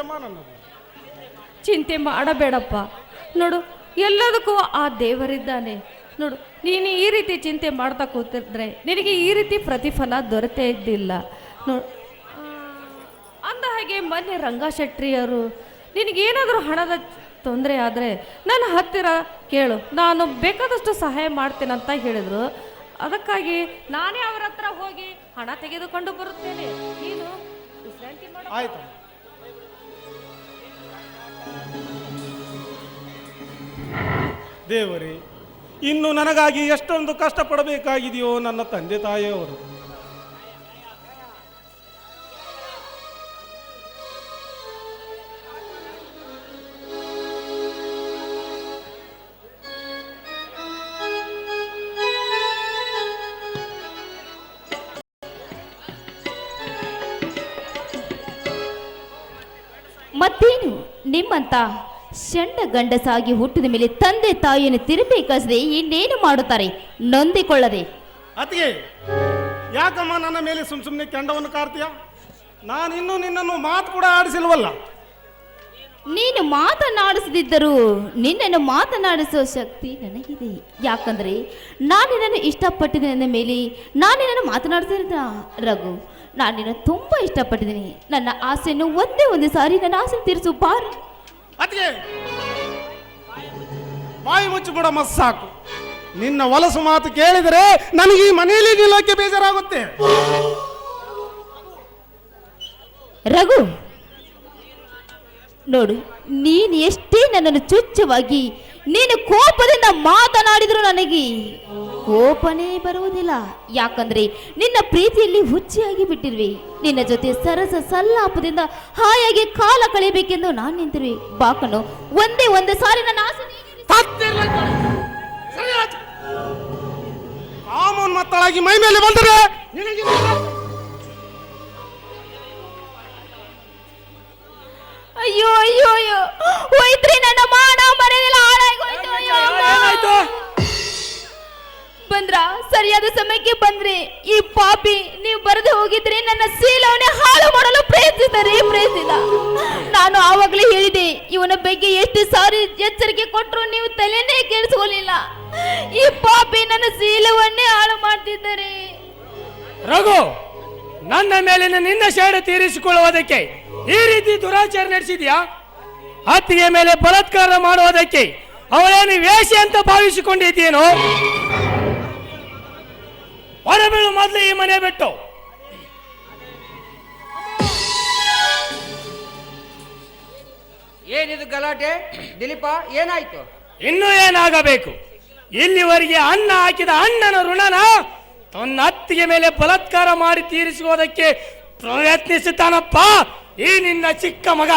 ಅಮ್ಮ ನನ್ನದು. ಚಿಂತೆ ಮಾಡಬೇಡಪ್ಪ. ನೋಡು, ಎಲ್ಲದಕ್ಕೂ ಆ ದೇವರಿದ್ದಾನೆ. ನೋಡು, ನೀನು ಈ ರೀತಿ ಚಿಂತೆ ಮಾಡ್ತಾ ಕೂತಿದ್ರೆ ನಿನಗೆ ಈ ರೀತಿ ಪ್ರತಿಫಲ ದೊರೆತೇ ಇದ್ದಿಲ್ಲ. ನೋಡು, ಅಂದ ಹಾಗೆ ಮೊನ್ನೆ ರಂಗಶೆಟ್ಟಿಯವರು ನಿನಗೇನಾದರೂ ಹಣದ ತೊಂದರೆ ಆದರೆ ನನ್ನ ಹತ್ತಿರ ಕೇಳು, ನಾನು ಬೇಕಾದಷ್ಟು ಸಹಾಯ ಮಾಡ್ತೇನೆ ಅಂತ ಹೇಳಿದರು. ಅದಕ್ಕಾಗಿ ನಾನೇ ಅವರ ಹತ್ರ ಹೋಗಿ ಹಣ ತೆಗೆದುಕೊಂಡು ಬರುತ್ತೇನೆ. ನೀನು ವಿಶ್ರಾಂತಿ ಮಾಡು. ಆಯ್ತು. ದೇವರೇ, ಇನ್ನು ನನಗಾಗಿ ಎಷ್ಟೊಂದು ಕಷ್ಟಪಡಬೇಕಾಗಿದೆಯೋ ನನ್ನ ತಂದೆ ತಾಯಿಯವರು. ಮತ್ತೇನು, ನಿಮ್ಮಂತ ಷಂಡ ಗಂಡಸಾಗಿ ಹುಟ್ಟಿದ ಮೇಲೆ ತಂದೆ ತಾಯಿಯನ್ನು ತಿರುಪಿ ಕಸದೆ ಇನ್ನೇನು ಮಾಡುತ್ತಾರೆ ನೊಂದಿಕೊಳ್ಳದೆ. ಅತಿಗೆ, ಯಾಕಮ್ಮ ನನ್ನ ಮೇಲೆ ಸುಮ್ಮನೆ ಕೆಂಡವನ್ನು ಕಾರ್ತೀಯ? ನಾನಿನ್ನೂ ನಿನ್ನನ್ನು ಮಾತು ಕೂಡ ಆಡಿಸಿಲ್ವಲ್ಲ. ನೀನು ಮಾತನಾಡಿಸದಿದ್ದರೂ ನಿನ್ನನ್ನು ಮಾತನಾಡಿಸುವ ಶಕ್ತಿ ನನಗಿದೆ. ಯಾಕಂದ್ರೆ ನಾನು ನಿನ್ನನ್ನು ಇಷ್ಟಪಟ್ಟಿದ್ದೇನೆ ಮೇಲೆ ನಾನು ನಿನ್ನನ್ನು ಮಾತನಾಡ್ತಿದ್ದ ರಘು. ನಾನು ನಿನ್ನ ತುಂಬಾ ಇಷ್ಟಪಟ್ಟಿದ್ದೀನಿ. ನನ್ನ ಆಸೆಯನ್ನು ಒಂದೇ ಸಾರಿ ನನ್ನ ಆಸೆ ತೀರಿಸು ಬಾರು. ಅತಿಗೆ, ಬಾಯಿ ಮುಚ್ಚಿ ಬಿಡಮ್ಮ ಸಾಕು. ನಿನ್ನ ಹೊಲಸು ಮಾತು ಕೇಳಿದರೆ ನನಗೆ ಈ ಮನೆಯಲ್ಲಿ ನಿಲ್ಲೋಕೆ ಬೇಜಾರಾಗುತ್ತೆ. ರಘು, ನೋಡು, ನೀನು ಎಷ್ಟೇ ನನ್ನನ್ನು ಚುಚ್ಚವಾಗಿ ನೀನು ಕೋಪದಿಂದ ಮಾತನಾಡಿದ್ರು ನನಗೆ ಕೋಪನೇ ಬರುವುದಿಲ್ಲ. ಯಾಕಂದ್ರೆ ನಿನ್ನ ಪ್ರೀತಿಯಲ್ಲಿ ಹುಚ್ಚಿಯಾಗಿ ಬಿಟ್ಟಿರುವೆ. ನಿನ್ನ ಜೊತೆ ಸರಸ ಸಲ್ಲಾಪದಿಂದ ಹಾಯಾಗಿ ಕಾಲ ಕಳೆಯಬೇಕೆಂದು ನಾನು ನಿಂತಿರುವೆ. ಬಾಕನು ಒಂದೇ ಸಾರಿ ನನ್ನ ಆಸೆ ಕಾಮನ್ ಮತ್ತಳಾಗಿ ಮೈ ಮೇಲೆ ಬಂದರೆ ಅಯ್ಯೋ ಅಯ್ಯೋ ಅಯ್ಯೋ ಹೋಯ್ತ್ರಿ, ನನ್ನ ಮಾನ ಮರೆಯಲ್ಲ ಹಾಳಾಗೋಯ್ತು. ಬಂದ್ರ ಸರಿಯಾದ ಸಮಯಕ್ಕೆ ಬಂದ್ರಿ. ಈ ಪಾಪಿ ನೀವು ಬರೆದು ಹೋಗಿದ್ರೆ ನನ್ನ ಶೀಲವನ್ನೇ ಹಾಳು ಮಾಡಲು ಪ್ರಯತ್ನಿಸಿದ. ನಾನು ಆವಾಗಲೇ ಹೇಳಿದೆ, ಇವನ ಬಗ್ಗೆ ಎಷ್ಟು ಸಾರಿ ಎಚ್ಚರಿಕೆ ಕೊಟ್ಟರು ನೀವು ತಲೆನೇ ಕೇಳಿಸ್ಕೊಳ್ಳಿಲ್ಲ. ಈ ಪಾಪಿ ನನ್ನ ಶೀಲವನ್ನೇ ಹಾಳು ಮಾಡ್ತಿದ್ದಾರೆ. ರಘು, ನನ್ನ ಮೇಲಿನ ನಿನ್ನ ಸೇಡು ತೀರಿಸಿಕೊಳ್ಳುವುದಕ್ಕೆ ಈ ರೀತಿ ದುರಾಚಾರ ನಡೆಸಿದ್ಯಾ? ಅತ್ತಿಗೆ ಮೇಲೆ ಬಲಾತ್ಕಾರ ಮಾಡುವುದಕ್ಕೆ ಅವಳೇನು ವೇಷಿ ಅಂತ ಭಾವಿಸಿಕೊಂಡಿದ್ದೇನೋ? ಹೊರಬೀಳು ಮೊದಲು ಈ ಮನೆ ಬಿಟ್ಟು. ಏನಿದು ಗಲಾಟೆ? ದಿಲೀಪ, ಏನಾಯ್ತು? ಇನ್ನೂ ಏನಾಗಬೇಕು? ಇಲ್ಲಿವರೆಗೆ ಅನ್ನ ಹಾಕಿದ ಅಣ್ಣನ ಋಣನ ತನ್ನ ಅತ್ತಿಗೆ ಮೇಲೆ ಬಲಾತ್ಕಾರ ಮಾಡಿ ತೀರಿಸುವುದಕ್ಕೆ ಪ್ರಯತ್ನಿಸುತ್ತಾನಪ್ಪ ಈ ನಿನ್ನ ಚಿಕ್ಕ ಮಗ.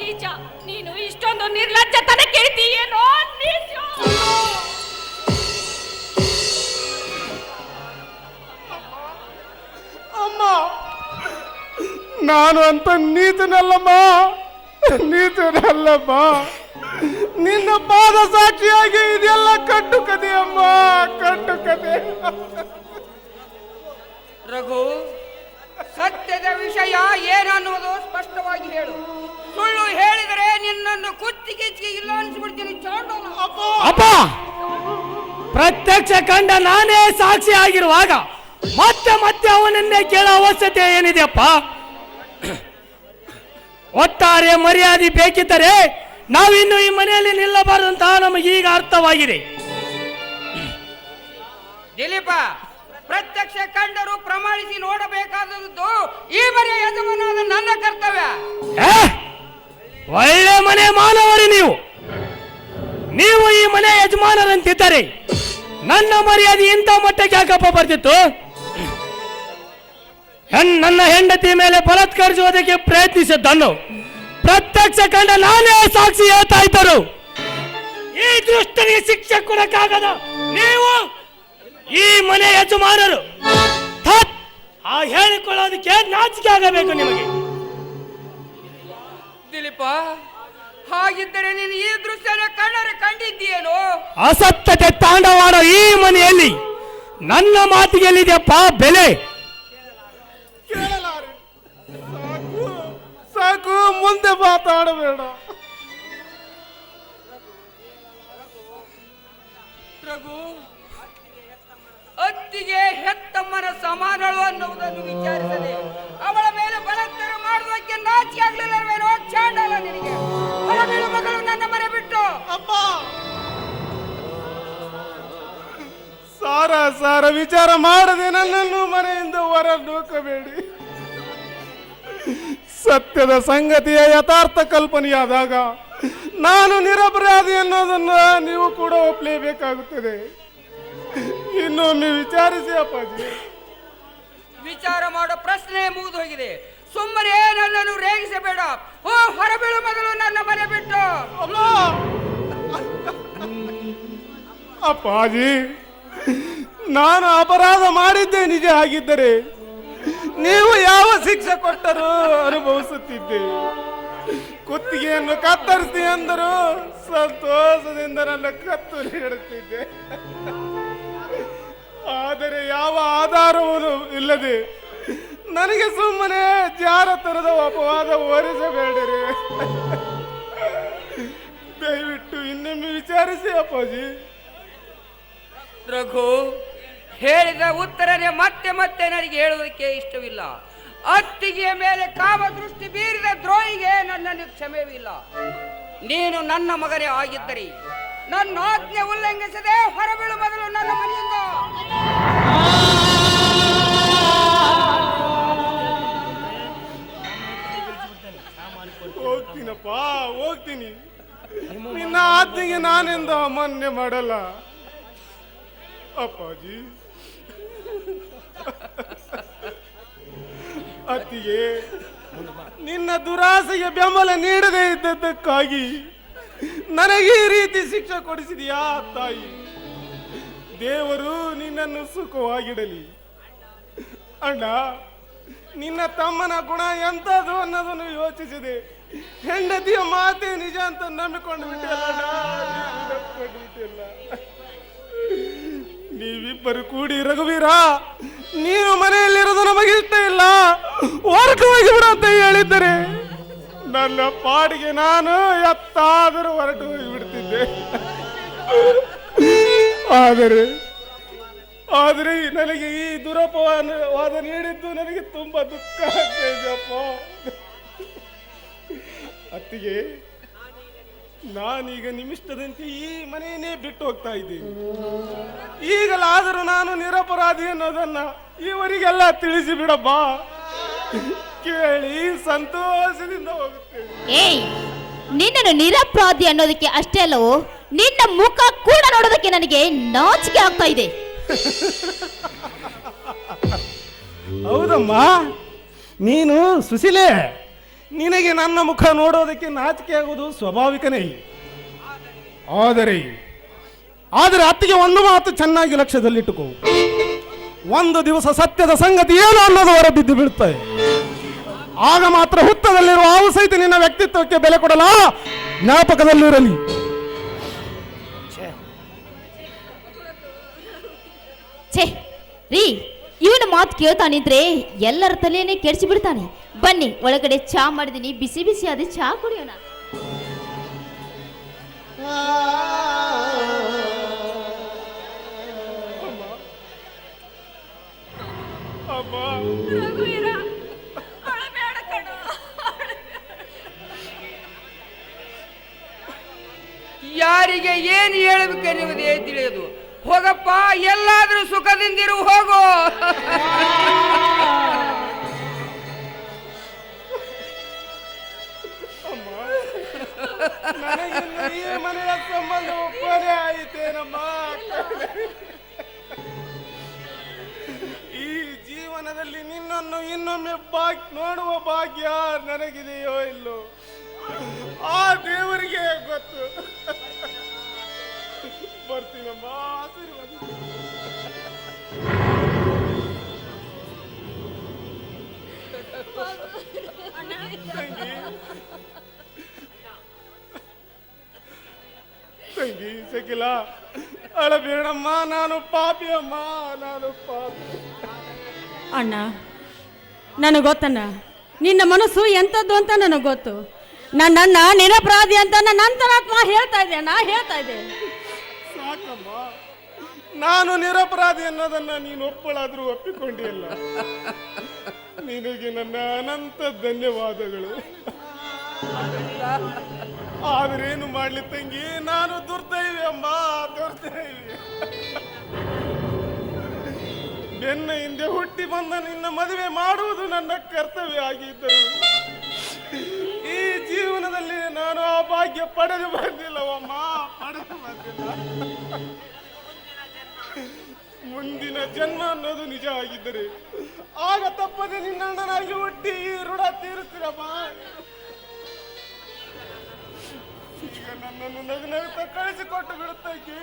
ನೀಚ, ನೀನು ಇಷ್ಟೊಂದು ನಿರ್ಲಜ್ಜತನ ಕೇಳ್ತೀಯೇನೋ? ಅಮ್ಮ, ನಾನು ಅಂತ ನೀತನಲ್ಲಮ್ಮ. ನಿನ್ನ ಪಾದ ಸಾಕ್ಷಿಯಾಗಿ ಇದೆಲ್ಲ ಕಟ್ಟು ಕತೆ ಅಮ್ಮ, ಕಟ್ಟು ಕತೆ. ರಘು, ಸತ್ಯದ ವಿಷಯ ಏನನ್ನುವುದು ಸ್ಪಷ್ಟವಾಗಿ ಹೇಳು. ಸುಳ್ಳು ಹೇಳಿದರೆ ನಿನ್ನನ್ನು ಕುತ್ತಿಗೆ ಇಲ್ಲ ಅನ್ಸ್ಬಿಡ್ತೀನಿ. ಅಪ್ಪ, ಪ್ರತ್ಯಕ್ಷ ಕಂಡ ನಾನೇ ಸಾಕ್ಷಿ ಆಗಿರುವಾಗ ಮತ್ತೆ ಅವನನ್ನೇ ಕೇಳೋ ಅವಶ್ಯಕತೆ ಏನಿದೆಯಪ್ಪ? ಒಟ್ಟಾರೆ ಮರ್ಯಾದೆ ಬೇಕಿದ್ದರೆ ನಾವಿನ್ನು ಈ ಮನೆಯಲ್ಲಿ ನಿಲ್ಲಬಾರದಂತ ನಮಗೀಗ ಅರ್ಥವಾಗಿದೆ. ದಿಲೀಪ, ಪ್ರತ್ಯಕ್ಷ ಕಂಡರು ಪ್ರಮಾಣಿಸಿ ನೋಡಬೇಕಾದದ್ದು ಈ ಮನೆಯ ಯಜಮಾನಾದ ನನ್ನ ಕರ್ತವ್ಯ. ಒಳ್ಳೆ ಮನೆ ಮಾನವರು ನೀವು ಈ ಮನೆ ಯಜಮಾನರಂತಿದ್ದರೆ ನನ್ನ ಮರ್ಯಾದೆ ಇಂಥ ಮಟ್ಟಕ್ಕೆ ಯಾಕಪ್ಪ ಬರ್ತಿತ್ತು? ನನ್ನ ಹೆಂಡತಿ ಮೇಲೆ ಬಲಾತ್ಕರಿಸುವುದಕ್ಕೆ ಪ್ರಯತ್ನಿಸಿದ್ದನ್ನು ಪ್ರತ್ಯಕ್ಷ ಕಂಡ ನಾನೇ ಸಾಕ್ಷಿ ಹೇಳ್ತಾ ಇದ್ದರು. ಈ ದುಷ್ಟನಿಗೆ ಶಿಕ್ಷೆ ಕೊಡಕ್ಕಾಗದ ನೀವು ಈ ಮನೆ ಯಜಮಾನರು. ಥತ್! ಆ ಹೇಳಿಕೊಳ್ಳೋದಕ್ಕೆ ನಾಚಿಕೆ ಆಗಬೇಕು ನಿಮಗೆ. ದಿಲೀಪ, ಹಾಗಿದ್ದರೆ ನೀನು ಈ ದೃಶ್ಯನ ಕಣ್ಣರೆ ಕಂಡಿದ್ದೀಯೇನೋ? ಅಸತ್ಯತೆ ತಾಂಡವಾಡೋ ಈ ಮನೆಯಲ್ಲಿ ನನ್ನ ಮಾತಿಗೆ ಎಲ್ಲಿದೆಯಪ್ಪ ಬೆಲೆ? ಕೇಳಲಾರೆ. ಸಾಕು ಸಾಕು, ಮುಂದೆ ಮಾತಾಡಬೇಡ. ರಘು, ಅತ್ತಿಗೆ ಹೆತ್ತಮ್ಮನ ಸಮಾನಳು ಅನ್ನುವುದನ್ನು ವಿಚಾರಿಸದೆ ಅವಳ ಮೇಲೆ ಬಲಾತ್ಕಾರ ಮಾಡುವುದಕ್ಕೆ ನಾಚಿಕೆ ಆಗ್ಲಿಲ್ಲವೇನೋ ಚಾಂಡಾಲ ನಿನಗೆ? ಹೊರಬೀಳು ಮಗಳು ನನ್ನ ಮನೆ ಬಿಟ್ಟು. ಅಪ್ಪ, ಸಾರ ಸಾರ ವಿಚಾರ ಮಾಡದೆ ನನ್ನನ್ನು ಮನೆಯಿಂದ ಹೊರ ನೂಕಬೇಡಿ. ಸತ್ಯದ ಸಂಗತಿಯ ಯಥಾರ್ಥ ಕಲ್ಪನೆಯಾದಾಗ ನಾನು ನಿರಪರಾಧಿ ಅನ್ನೋದನ್ನ ನೀವು ಕೂಡ ಒಪ್ಪಲೇಬೇಕಾಗುತ್ತದೆ. ಇನ್ನೊಮ್ಮೆ ವಿಚಾರಿಸಿ ಅಪ್ಪಾಜಿ. ವಿಚಾರ ಮಾಡೋ ಪ್ರಶ್ನೆ ಮುಗಿದು ಹೋಗಿದೆ. ಸುಮ್ಮನೆ ನನ್ನನ್ನು ರೇಗಿಸಬೇಡ. ಓ, ಹೊರಬೀಳು ಮಗಳು ನನ್ನ ಮನೆ ಬಿಟ್ಟು. ಅಮ್ಮ, ಅಪ್ಪಾಜಿ, ನಾನು ಅಪರಾಧ ಮಾಡಿದ್ದೆ ನಿಜ ಆಗಿದ್ದರೆ ನೀವು ಯಾವ ಶಿಕ್ಷೆ ಕೊಟ್ಟರೂ ಅನುಭವಿಸುತ್ತಿದ್ದೆ. ಕುತ್ತಿಗೆಯನ್ನು ಕತ್ತರಿಸಿ ಅಂದರು ಸಂತೋಷದಿಂದ ನನ್ನ ಕತ್ತು ನೀಡುತ್ತಿದ್ದೆ. ಆದರೆ ಯಾವ ಆಧಾರವೂ ಇಲ್ಲದೆ ನನಗೆ ಸುಮ್ಮನೆ ಜಾರತನದ ಅಪವಾದ ಹೊರಿಸಬೇಡಿರಿ. ದಯವಿಟ್ಟು ಇನ್ನೊಮ್ಮೆ ವಿಚಾರಿಸಿ ಅಪ್ಪಾಜಿ. ರಘು, ಹೇಳಿದ ಉತ್ತರನೇ ಮತ್ತೆ ಮತ್ತೆ ನನಗೆ ಹೇಳುವುದಕ್ಕೆ ಇಷ್ಟವಿಲ್ಲ. ಅತ್ತಿಗೆಯ ಮೇಲೆ ಕಾಮದೃಷ್ಟಿ ಬೀರಿದ ದ್ರೋಹಿಗೆ ನನ್ನನ್ನು ಕ್ಷಮೆವಿಲ್ಲ. ನೀನು ನನ್ನ ಮಗನೇ ಆಗಿದ್ದರೆ ನನ್ನ ಆಜ್ಞೆ ಉಲ್ಲಂಘಿಸದೆ ಹೊರಬೀಳು ಮೊದಲು ನನ್ನ ಮನೆಯಿಂದ. ಹೋಗ್ತೀನಪ್ಪ, ಹೋಗ್ತೀನಿ. ನಿನ್ನ ಆಜ್ಞೆಗೆ ನಾನೆಂದು ಅಮಾನ್ಯ ಮಾಡಲ್ಲ ಅಪ್ಪಾಜಿ. ಅತ್ತಿಗೆ, ನಿನ್ನ ದುರಾಸೆಗೆ ಬೆಂಬಲ ನೀಡದೇ ಇದ್ದದ್ದಕ್ಕಾಗಿ ನನಗೆ ಈ ರೀತಿ ಶಿಕ್ಷೆ ಕೊಡಿಸಿದೆಯಾ ತಾಯಿ? ದೇವರು ನಿನ್ನನ್ನು ಸುಖವಾಗಿಡಲಿ. ಅಣ್ಣ, ನಿನ್ನ ತಮ್ಮನ ಗುಣ ಎಂಥದ್ದು ಅನ್ನೋದನ್ನು ಯೋಚಿಸಿದೆ. ಹೆಂಡತಿಯ ಮಾತೆ ನಿಜ ಅಂತ ನಂಬಿಕೊಂಡು ಬಿಟ್ಟಿಲ್ಲ. ನೀವಿಬ್ಬರು ಕೂಡಿ ರಘುವೀರ, ನೀನು ಮನೆಯಲ್ಲಿರೋದು ನಮಗೆ ಇಷ್ಟ ಇಲ್ಲ, ಹೊರಟು ಹೋಗಿ ಬಿಡು ಅಂತ ಹೇಳಿದ್ದರೆ ನನ್ನ ಪಾಡಿಗೆ ನಾನು ಎತ್ತಾದರೂ ಹೊರಟು ಹೋಗಿ ಬಿಡ್ತಿದ್ದೆ. ಆದರೆ ನನಗೆ ಈ ದುರಪವಾದ ನೀಡಿದ್ದು ನನಗೆ ತುಂಬಾ ದುಃಖ ಆಗ್ತಿದೆಯಪ್ಪ. ಅತ್ತಿಗೆ, ನಾನೀಗ ನಿಮಿಷದಂತೆ ಈ ಮನೆಯನ್ನೇ ಬಿಟ್ಟು ಹೋಗ್ತಾ ಇದ್ದೀನಿ. ಈಗಲಾದರೂ ನಾನು ನಿರಪರಾಧಿ ಅನ್ನೋದನ್ನ ಇವರಿಗೆಲ್ಲ ತಿಳಿಸಿ ಬಿಡಬ್ಬ. ಕೇಳಿ ಸಂತೋಷದಿಂದ ಹೋಗುತ್ತೇನೆ. ಏಯ್, ನಿನ್ನನ್ನು ನಿರಪರಾಧಿ ಅನ್ನೋದಕ್ಕೆ ಅಷ್ಟೇ ಅಲ್ಲವೋ, ನಿನ್ನ ಮುಖ ಕೂಡ ನೋಡೋದಕ್ಕೆ ನನಗೆ ನಾಚಿಕೆ ಆಗ್ತಾ ಇದೆ. ಹೌದಮ್ಮ, ನೀನು ಸುಶೀಲೆ. ನಿನಗೆ ನನ್ನ ಮುಖ ನೋಡೋದಕ್ಕೆ ನಾಚಿಕೆ ಆಗುವುದು ಸ್ವಾಭಾವಿಕನೇ. ಆದರೆ ಅತ್ತಿಗೆ ಒಂದು ಮಾತು ಚೆನ್ನಾಗಿ ಲಕ್ಷ್ಯದಲ್ಲಿಟ್ಟುಕೋ. ಒಂದು ದಿವಸ ಸತ್ಯದ ಸಂಗತಿ ಏನು ಅನ್ನೋದು ಹೊರ ಬಿದ್ದು ಬೀಳುತ್ತದೆ. ಆಗ ಮಾತ್ರ ಹುತ್ತದಲ್ಲಿರುವ ಹಾವು ಸಹಿತ ನಿನ್ನ ವ್ಯಕ್ತಿತ್ವಕ್ಕೆ ಬೆಲೆ ಕೊಡಲ್ಲ, ಜ್ಞಾಪಕದಲ್ಲಿರಲಿ. ಛೇ ರೀ, ಇವನ ಮಾತು ಕೇಳ್ತಾನಿದ್ರೆ ಎಲ್ಲರ ತಲೆಯನ್ನೇ ಕೆಡಿಸಿ ಬಿಡ್ತಾನೆ. ಬನ್ನಿ, ಒಳಗಡೆ ಚಾ ಮಾಡಿದೀನಿ, ಬಿಸಿ ಬಿಸಿ ಅದೇ ಚಾ ಕುಡಿಯೋಣ. ಯಾರಿಗೆ ಏನು ಹೇಳಬೇಕೆನ್ನುವುದೇ ತಿಳಿಯದು. ಹೋಗಪ್ಪ, ಎಲ್ಲಾದ್ರೂ ಸುಖದಿಂದಿರು, ಹೋಗು. ನನಗಿನ್ನು ಈ ಮನೆಯ ಸಂಬಂಧ ಒಪ್ಪನೇ ಆಯಿತೇನಮ್ಮ. ಈ ಜೀವನದಲ್ಲಿ ನಿನ್ನನ್ನು ಇನ್ನೊಮ್ಮೆ ನೋಡುವ ಭಾಗ್ಯ ನನಗಿದೆಯೋ ಇಲ್ಲೋ, ಆ ದೇವರಿಗೆ ಗೊತ್ತು. ಬರ್ತೀನಮ್ಮ, ಆಶೀರ್ವಾದ. ತಂಗಿ ಸಕಿಲ, ಅಳಬೇಡಮ್ಮ, ನಾನು ಪಾಪಿ ಅಮ್ಮ, ನಾನು ಪಾಪಿ. ಅಣ್ಣ, ನನಗೆ ಗೊತ್ತಣ್ಣ, ನಿನ್ನ ಮನಸ್ಸು ಎಂಥದ್ದು ಅಂತ ನನಗೆ ಗೊತ್ತು. ನನ್ನಣ್ಣ ನಿರಪರಾಧಿ ಅಂತ ನನ್ನ ಅಂತರಾತ್ಮ ಹೇಳ್ತಾ ಇದೆ ಅಣ್ಣ, ಹೇಳ್ತಾ ಇದೆ. ಸಾಕಮ್ಮ, ನಾನು ನಿರಪರಾಧಿ ಅನ್ನೋದನ್ನ ನೀನು ಒಪ್ಪಳಾದ್ರೂ ಒಪ್ಪಿಕೊಂಡಿಲ್ಲ. ನಿನಗೆ ನನ್ನ ಅನಂತ ಧನ್ಯವಾದಗಳು. ಆದ್ರೇನು ಮಾಡ್ಲಿ ತಂಗಿ, ನಾನು ದುರ್ದೈವಿ ಅಮ್ಮ, ದುರ್ದೈವಿ. ಬೆನ್ನ ಹಿಂದೆ ಹುಟ್ಟಿ ಬಂದ ನಿನ್ನ ಮದುವೆ ಮಾಡುವುದು ನನ್ನ ಕರ್ತವ್ಯ ಆಗಿದ್ದರು ಈ ಜೀವನದಲ್ಲಿ ನಾನು ಆ ಭಾಗ್ಯ ಪಡೆದು ಬಂದಿಲ್ಲವಮ್ಮ, ಪಡೆದು ಬಂದಿಲ್ಲ. ಮುಂದಿನ ಜನ್ಮ ಅನ್ನೋದು ನಿಜ ಆಗಿದ್ದರೆ ಆಗ ತಪ್ಪದೆ ನಿನ್ನಣ್ಣನಾಗಿ ಹುಟ್ಟಿ ಈ ಋಣ ತೀರಿಸ್ತೀರಮ್ಮ. ಈಗ ನನ್ನನ್ನು ನಗು ನಗುತ್ತಾ ಕಳಿಸಿಕೊಟ್ಟು ಬಿಡುತ್ತಕ್ಕೆ.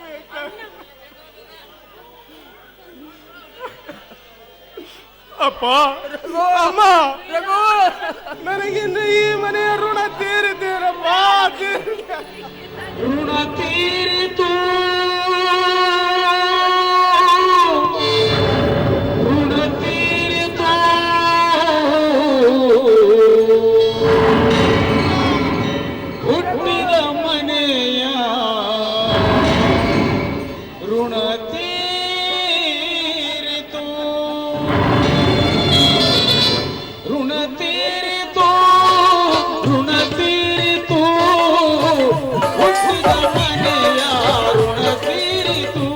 ಅಪ್ಪ, ಅಮ್ಮ, ನನಗಿನ್ನು ಈ ಮನೆಯ ಋಣ ತೀರಿದ್ದೀರಪ್ಪ, ಋಣ ತೀರಿತು, ಋಣ ತೀರಿತು, ಹುಟ್ಟಿದ ಮನೆಯ ಋಣ ತೀರಿತು, ಋಣ ತೀರಿತು, ಋಣ ತೀರಿತು, ಹುಟ್ಟಿದ ಮನೆಯ ಋಣ ತೀರಿತು,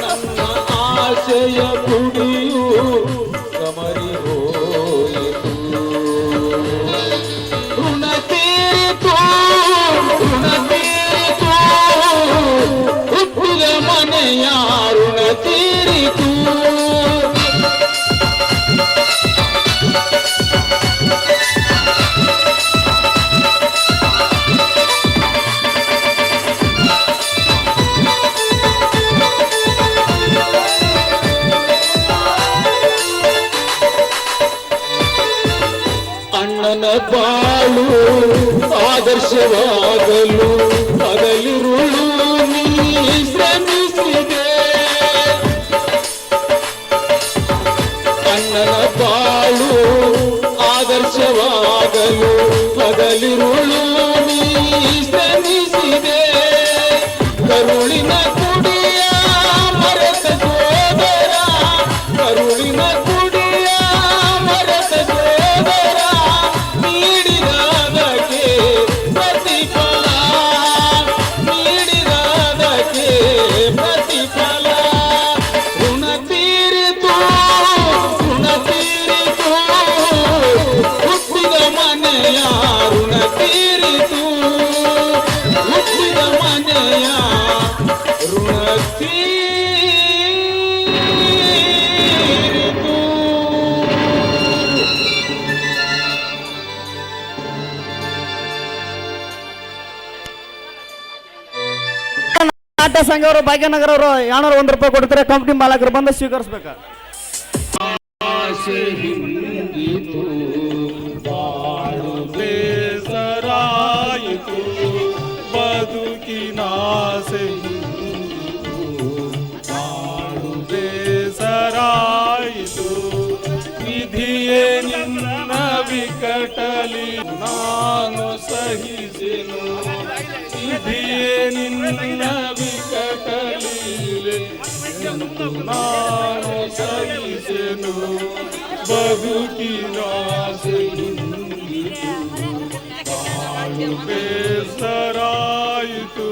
ನನ್ನ ಆಶಯ ಕುಡಿಯು ಕಮರಿ ಹೋಯಿತು, ಋಣ ತೀರಿತು, ಋಣ ತೀರಿತು, ಹುಟ್ಟಿದ ಮನೆಯ ಋಣ ತೀರಿತು. ಅಣ್ಣನ ಬಾಳು ಆದರ್ಶವಾಗಲು ಹಗಲಿರುಳು ನೀ ಶ್ರಮಿಸಿದೆ, ಅಣ್ಣನ ಬಾಳು ಆದರ್ಶವಾಗಲು ಹಗಲಿರುಳು ನೀ ಶ್ರಮಿಸಿದೆ, ಕರುಳಿನ ಕುಡಿಯ ಮರೆತ ಸೋದರ, ಕರುಳಿನ ಕುಡಿಯ ಮರೆತ ಸೋದರ, ನೀಡಿದದಕ್ಕೆ ಪ್ರತಿಫಲ, ನೀಡಿದದಕ್ಕೆ ಪ್ರತಿಫಲ, ಋಣ ತೀರಿತು, ಋಣ ತೀರಿತು, ಹುಟ್ಟಿದ ಮನೆಯ ಋಣ ತೀರಿತು, ಹುಟ್ಟಿದ ಮನೆಯ ಋಣ ತೀರಿತು. ನಾಟ್ಯ ಸಂಘವರು ಭಾಗ್ಯನಗರ ಅವರು 201 ರೂಪಾಯಿ ಕೊಡ್ತಾರೆ. ಕಂಪ್ನಿ ಮಾಲಕರು ಬಂದು ಸ್ವೀಕರಿಸ್ಬೇಕ. ಆಸೆ ಹಿಂದಿತು, ಬಾಳು ಬೇಸರಾಯಿತು, ಬದುಕಿನಾಸೆ ಹಿಂದಿತು, ಬಾಳು ಬೇಸರಾಯಿತು, ವಿಧಿಯೇ ನಿನ್ನ ವಿಕಟಲಿ ನಾನು ಸಹಿಸೆನು, ವಿಧಿಯೇ ನಿನ್ನ ವಿಕಟಲೀಲೆ ಎಂದು ನಾನು ಸಹಿಸೆನು, ಬದುಕಿನಾಸೆ ಹಿಂದಿತು, ಬಾಳು ಬೇಸರಾಯಿತು.